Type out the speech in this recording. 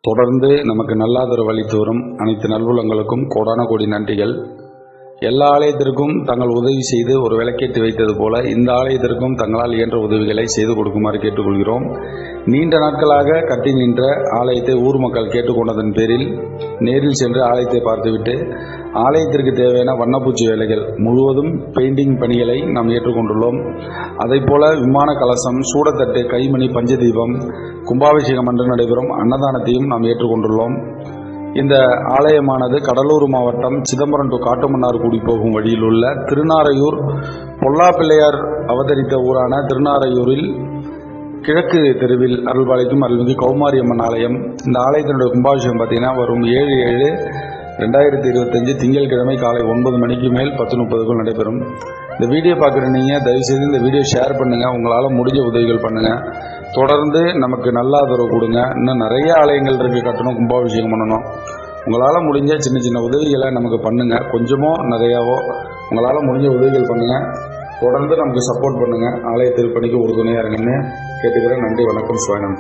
தொடர்ந்து நமக்கு நல்லாதரவு அளித்து வரும் அனைத்து நல்வுள்ளங்களுக்கும் கோடான கோடி நன்றிகள். எல்லா ஆலயத்திற்கும் தங்கள் உதவி செய்து ஒரு விளக்கேற்றி வைத்தது போல இந்த ஆலயத்திற்கும் தங்களால் இயன்ற உதவிகளை செய்து கொடுக்குமாறு கேட்டுக்கொள்கிறோம். நீண்ட நாட்களாக கட்டி நின்ற ஆலயத்தை ஊர் மக்கள் கேட்டுக்கொண்டதன் பேரில் நேரில் சென்று ஆலயத்தை பார்த்துவிட்டு ஆலயத்திற்கு தேவையான வண்ணப்பூச்சி வேலைகள் முழுவதும் பெயிண்டிங் பணிகளை நாம் ஏற்றுக்கொண்டுள்ளோம். அதைப்போல விமான கலசம், சூடத்தட்டு, கைமணி, பஞ்சதீபம், கும்பாபிஷேகம் அன்று நடைபெறும் அன்னதானத்தையும் நாம் ஏற்றுக்கொண்டுள்ளோம். இந்த ஆலயமானது கடலூர் மாவட்டம் சிதம்பரம் டு காட்டுமன்னார்குடி போகும் வழியில் உள்ள திருநாரையூர் பொல்லாப்பிள்ளையார் அவதரித்த ஊரான திருநாரையூரில் கிழக்கு தெருவில் அருள்பாலிக்கும் அருள்மிகு கௌமாரியம்மன் ஆலயம். இந்த ஆலயத்தினுடைய கும்பாபிஷேகம் பார்த்தீங்கன்னா வரும் 7/7/2025 திங்கட்கிழமை காலை 9 மணிக்கு மேல் 10:30க்குள் நடைபெறும். இந்த வீடியோ பார்க்குற நீங்கள் தயவுசெய்து இந்த வீடியோ ஷேர் பண்ணுங்கள். உங்களால் முடிஞ்ச உதவிகள் பண்ணுங்கள். தொடர்ந்து நமக்கு நல்ல ஆதரவு கொடுங்க. இன்னும் நிறைய ஆலயங்கள் இருக்குது, கட்டணும், கும்பாபிஷேகம் பண்ணணும். உங்களால் முடிஞ்ச சின்ன சின்ன உதவிகளை நமக்கு பண்ணுங்கள். கொஞ்சமோ நிறையாவோ உங்களால் முடிஞ்ச உதவிகள் பண்ணுங்கள். தொடர்ந்து நமக்கு சப்போர்ட் பண்ணுங்கள். ஆலய திருப்பணிக்கு உறுதுணையாக இருங்கன்னு கேட்டுக்கிறேன். நன்றி, வணக்கம், சுவாமிநாதன்.